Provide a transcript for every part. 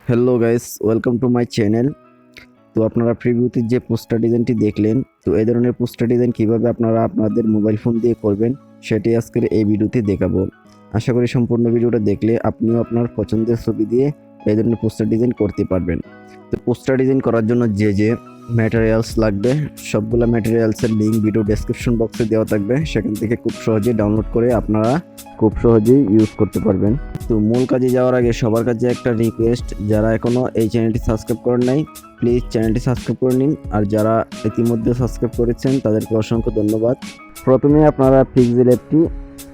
Hello guys, welcome to my channel. তো আপনারা প্রিভিউতে যে পোস্টার ডিজাইনটি দেখলেন, তো এই ধরনের পোস্টার ডিজাইন কীভাবে আপনারা আপনাদের মোবাইল ফোন দিয়ে করবেন সেটি আজকের এই ভিডিওতে দেখাবো। আশা করি সম্পূর্ণ ভিডিওটা দেখলে আপনিও আপনার পছন্দের ছবি দিয়ে এই ধরনের পোস্টার ডিজাইন করতে পারবেন। তো পোস্টার ডিজাইন করার জন্য যে ম্যাটেরিয়ালস লাগবে সবগুলো ম্যাটেরিয়ালসের লিঙ্ক ভিডিও ডেসক্রিপশন বক্সে দেওয়া থাকবে, সেখান থেকে খুব সহজেই ডাউনলোড করে আপনারা খুব সহজেই ইউজ করতে পারবেন। তো মূল কাজে যাওয়ার আগে সবার কাছে একটা রিকোয়েস্ট, যারা এখনও এই চ্যানেলটি সাবস্ক্রাইব করেন নাই প্লিজ চ্যানেলটি সাবস্ক্রাইব করে নিন, আর যারা ইতিমধ্যে সাবস্ক্রাইব করেছেন তাদেরকে অসংখ্য ধন্যবাদ। প্রথমে আপনারা পিক্সেল অ্যাপটি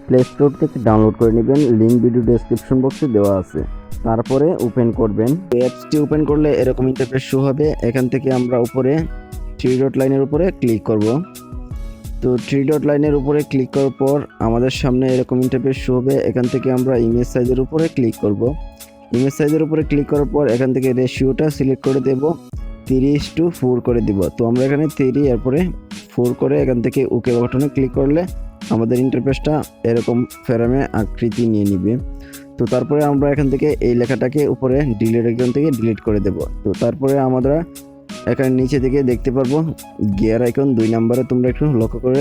প্লে স্টোর থেকে ডাউনলোড করে নেবেন, লিঙ্ক ভিডিও ডেসক্রিপশন বক্সে দেওয়া আছে। তারপরে ওপেন করবেন। অ্যাপসটি ওপেন করলে এরকম ইন্টারফেস শো হবে। এখান থেকে আমরা উপরে 3 ডট লাইনের উপরে ক্লিক করব। তো 3 ডট লাইনের উপরে ক্লিক করার পর আমাদের সামনে এরকম ইন্টারফেস শো হবে। এখান থেকে আমরা ইমেজ সাইজের উপরে ক্লিক করব। ইমেজ সাইজের উপরে ক্লিক করার পর এখান থেকে রেশিওটা সিলেক্ট করে দেব, 3:4 করে দিব। তো আমরা এখানে 3 এরপরে 4 করে এখান থেকে ওকে বাটনে ক্লিক করলে আমাদের ইন্টারফেসটা এরকম ফ্রেমে আকৃতি নিয়ে নিবে। তো তারপরে আমরা এখান থেকে এই লেখাটাকে উপরে ডিলিট আইকন থেকে ডিলিট করে দেব। তো তারপরে আমরা এখানে নিচে থেকে দেখতে পারবো গিয়ার আইকন 2 নম্বরে, তোমরা একটু লক্ষ্য করে।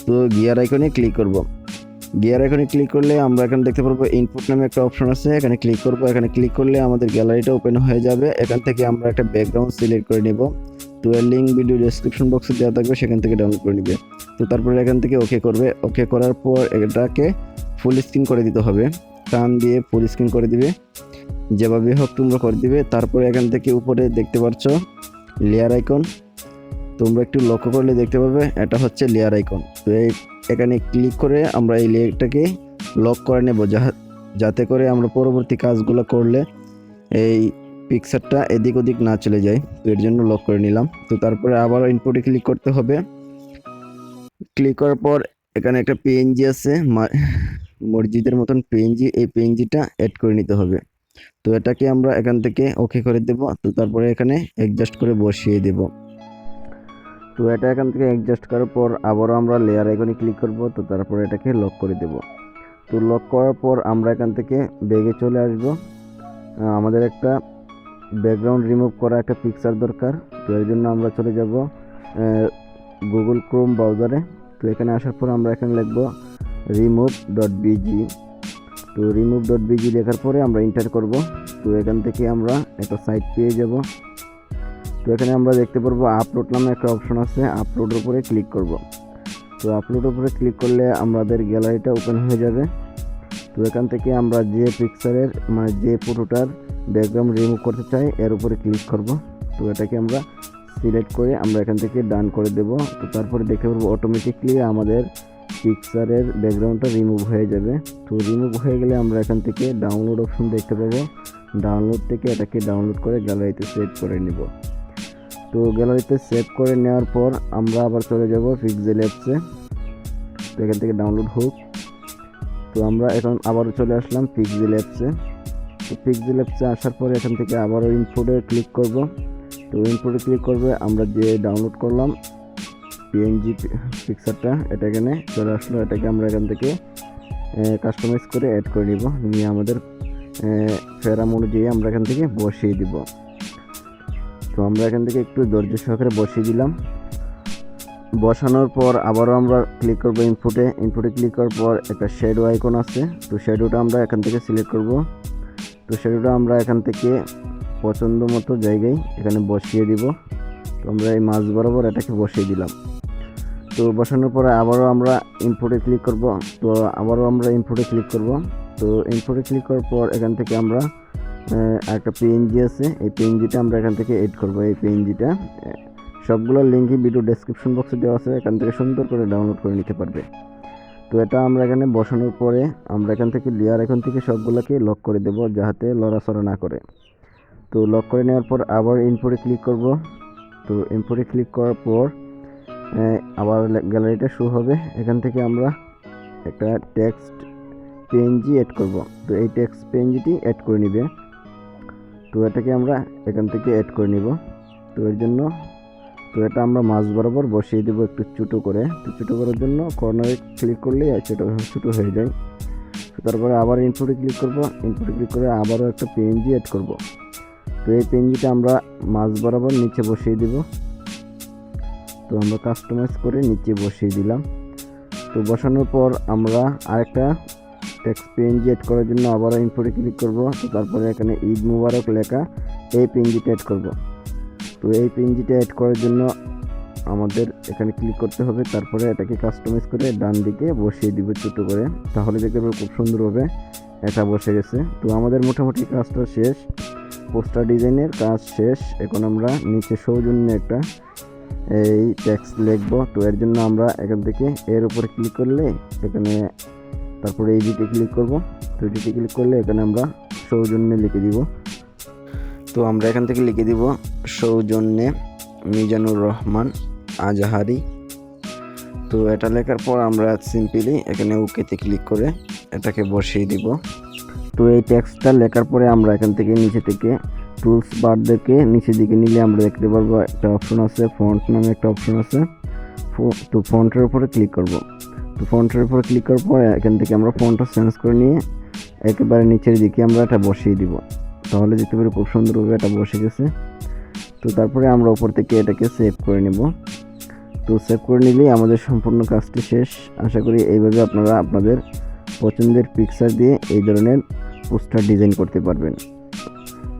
তো গিয়ার আইকনে ক্লিক করব। গিয়ার আইকনে ক্লিক করলে আমরা এখানে দেখতে পারবো ইনপুট নামে একটা অপশন আছে, এখানে ক্লিক করব। এখানে ক্লিক করলে আমাদের গ্যালারিটা ওপেন হয়ে যাবে। এখান থেকে আমরা একটা ব্যাকগ্রাউন্ড সিলেক্ট করে নেব। তো এর লিঙ্ক ভিডিও ডেসক্রিপশন বক্সে দেওয়া থাকবে, সেখান থেকে ডাউনলোড করে নেবে। তো তারপরে এখান থেকে ওকে করবে। ওকে করার পর এটাকে ফুল স্ক্রিন করে দিতে হবে, টান দিয়ে ফুল স্ক্রিন করে দিবে, যেভাবে হোক তোমরা করে দিবে। তারপরে এখান থেকে উপরে দেখতে পাচ্ছ লেয়ার আইকন, তোমরা একটু লক্ষ্য করলে দেখতে পারবে এটা হচ্ছে লেয়ার আইকন। তো এখানে ক্লিক করে আমরা এই লেয়ারটাকে লক করে নেব, যাতে করে আমরা পরবর্তী কাজগুলো করলে এই পিকচারটা এদিক ওদিক না চলে যায়। তো এর জন্য লক করে নিলাম। তো তারপরে আবার ইনপুটে ক্লিক করতে হবে। ক্লিক করার পর এখানে একটা পিএনজি আছে, মসজিদের মতন পিএনজি, এই পিএনজিটা অ্যাড করে নিতে হবে। তো এটাকে আমরা এখান থেকে ওকে করে দেব। তো তারপরে এখানে অ্যাডজাস্ট করে বসিয়ে দেব। তো এটা এখান থেকে অ্যাডজাস্ট করার পর আবারও আমরা লেয়ার আইকনে ক্লিক করব। তো তারপরে এটাকে লক করে দেব। তো লক করার পর আমরা এখান থেকে ব্যাগে চলে আসব। আমাদের একটা ব্যাকগ্রাউন্ড রিমুভ করা একটা পিকচার দরকার। তো এর জন্য আমরা চলে যাব গুগল ক্রোম ব্রাউজারে। তো এখানে আসার পর আমরা এখানে লিখব remove.bg। তো remove.bg লেখার পরে আমরা এন্টার করব। তো এখান থেকে আমরা একটা সাইট পেয়ে যাব। তো এখানে আমরা দেখতে পারবো আপলোড নামে একটা অপশন আছে, আপলোডের উপরে ক্লিক করব। তো আপলোডের উপরে ক্লিক করলে আমাদের গ্যালারিটা ওপেন হয়ে যাবে। তো এখান থেকে আমরা যে পিকচারের যে ফটোটার ব্যাকগ্রাউন্ড রিমুভ করতে চাই এর উপরে ক্লিক করব। তো এটাকে আমরা সিলেক্ট করে আমরা এখান থেকে ডান করে দেব। তো তারপরে দেখতে পারবো অটোমেটিকলি আমাদের পিকচারের ব্যাকগ্রাউন্ডটা রিমুভ হয়ে যাবে। তো রিমুভ হয়ে গেলে আমরা এখান থেকে ডাউনলোড অপশন দেখতে পাবো, ডাউনলোড থেকে এটাকে ডাউনলোড করে গ্যালারিতে সেভ করে নেব। তো গ্যালারিতে সেভ করে নেওয়ার পর আমরা আবার চলে যাব পিক্সেল অ্যাপসে। তো এখান থেকে ডাউনলোড হোক। তো আমরা এখন আবারও চলে আসলাম পিক্সেল অ্যাপসে। তো পিক্সেল অ্যাপসে আসার পরে এখান থেকে আবারও ইনপুটে ক্লিক করব। তো ইনপুটে ক্লিক করবে আমরা যে ডাউনলোড করলাম পিএনজি পিকচারটা, এটা এখানে চলে আসলো। এটাকে আমরা এখান থেকে কাস্টমাইজ করে অ্যাড করে নিব, নিয়ে আমাদের ফ্রেম অনুযায়ী আমরা এখান থেকে বসিয়ে দিব। তো আমরা এখান থেকে একটু ধৈর্য সহকারে বসিয়ে দিলাম। বসানোর পর আবারও আমরা ক্লিক করব ইনপুটে। ইনপুটে ক্লিক করার পর একটা শ্যাডো আইকন আছে, তো শ্যাডোটা আমরা এখান থেকে সিলেক্ট করব। তো শ্যাডোটা আমরা এখান থেকে পছন্দ মতো জায়গায় এখানে বসিয়ে দিব। তো আমরা এই মাঝ বরাবর এটাকে বসিয়ে দিলাম। তো বসানোর পরে আবারও আমরা ইনপুটে ক্লিক করব। তো আবারও আমরা ইনপুটে ক্লিক করব। তো ইনপুটে ক্লিক করার পর এখান থেকে আমরা একটা পিএনজি আছে, এই পিএনজিটা আমরা এখান থেকে এড করব। এই পিএনজিটা সবগুলোর লিঙ্কই ভিডিও ডেসক্রিপশন বক্সে দেওয়া আছে, এখান থেকে সুন্দর করে ডাউনলোড করে নিতে পারবে। তো এটা আমরা এখানে বসানোর পরে আমরা এখান থেকে লেয়ার এখন থেকে সবগুলোকে লক করে দেব, যাতে লড়াচড়া না করে। তো লক করে নেওয়ার পর আবার ইনপুটে ক্লিক করব। তো ইনপুটে ক্লিক করার পর আবার গ্যালারিটা শো হবে। এখান থেকে আমরা একটা টেক্সট পিএনজি অ্যাড করব। তো এই টেক্সট পিএনজিটি অ্যাড করে নিবে। তো এটাকে আমরা এখান থেকে অ্যাড করে নিব। তো এর জন্য তো এটা আমরা মাঝ বরাবর বসিয়ে দেবো একটু ছোটো করে। তো ছোটো করার জন্য কর্নারে ক্লিক করলেই ছোটো হয়ে যায়। তো তারপরে আবার ইনপুটে ক্লিক করব। ইনপুটে ক্লিক করে আবারও একটা পিএনজি অ্যাড করব। তো এই পিএনজিটা আমরা মাঝ বরাবর নিচে বসিয়ে দিব। তো আমরা কাস্টমাইজ করে নিচে বসিয়ে দিলাম। তো বসানোর পর আমরা আরেকটা টেক্সট পিএনজি অ্যাড করার জন্য আবারও ইম্পোর্টে ক্লিক করব। তো তারপরে এখানে ঈদ মুবারক লেখা এই পিএনজিটা অ্যাড করব। তো এই পিএনজিটা অ্যাড করার জন্য আমাদের এখানে ক্লিক করতে হবে, তারপরে এটাকে কাস্টমাইজ করে ডান দিকে বসিয়ে দিব ছোটো করে, তাহলে দেখতে পাবো খুব সুন্দরভাবে এটা বসে গেছে। তো আমাদের মোটামুটি কাজটা শেষ, পোস্টার ডিজাইনের কাজ শেষ। এখন আমরা নিচে সৌজন্য একটা এই টেক্সট লিখবো। তো এর জন্য আমরা এখান থেকে এর উপরে ক্লিক করলে এখানে তারপরে এডিটে ক্লিক করব। তো এডিটে ক্লিক করলে এখানে আমরা সৌজন্যে লিখে দিব। তো আমরা এখান থেকে লিখে দিব সৌজন্যে মিজানুর রহমান আজহারি। তো এটা লেখার পর আমরা সিম্পলি এখানে ওকেতে ক্লিক করে এটাকে বসিয়ে দিব। তো এই টেক্সটটা লেখার পরে আমরা এখান থেকে নিচে থেকে টুলস বার থেকে নিচের দিকে নিলে আমরা দেখতে পারবো একটা অপশন আছে, ফন্ট নামে একটা অপশন আছে। তো ফন্টের উপরে ক্লিক করব। তো ফন্টের উপরে ক্লিক করার পরে এখান থেকে আমরা ফন্টটা চেঞ্জ করে নিয়ে একেবারে নিচের দিকে আমরা এটা বসিয়ে দিব, তাহলে দেখতে পারি খুব সুন্দরভাবে এটা বসে গেছে। তো তারপরে আমরা উপর থেকে এটাকে সেভ করে নেব। তো সেভ করে নিলেই আমাদের সম্পূর্ণ কাজটি শেষ। আশা করি এইভাবে আপনারা আপনাদের পছন্দের পিকচার দিয়ে এই ধরনের পোস্টার ডিজাইন করতে পারবেন।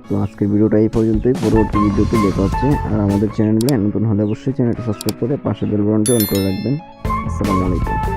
তো আজকের ভিডিওটা এই পর্যন্তই, পরবর্তী ভিডিওতে দেখা হচ্ছে। আর আমাদের চ্যানেলে নতুন হলে অবশ্যই চ্যানেলটা সাবস্ক্রাইব করে পাশে বেল বাটনটি অন করে রাখবেন। আসসালামু আলাইকুম।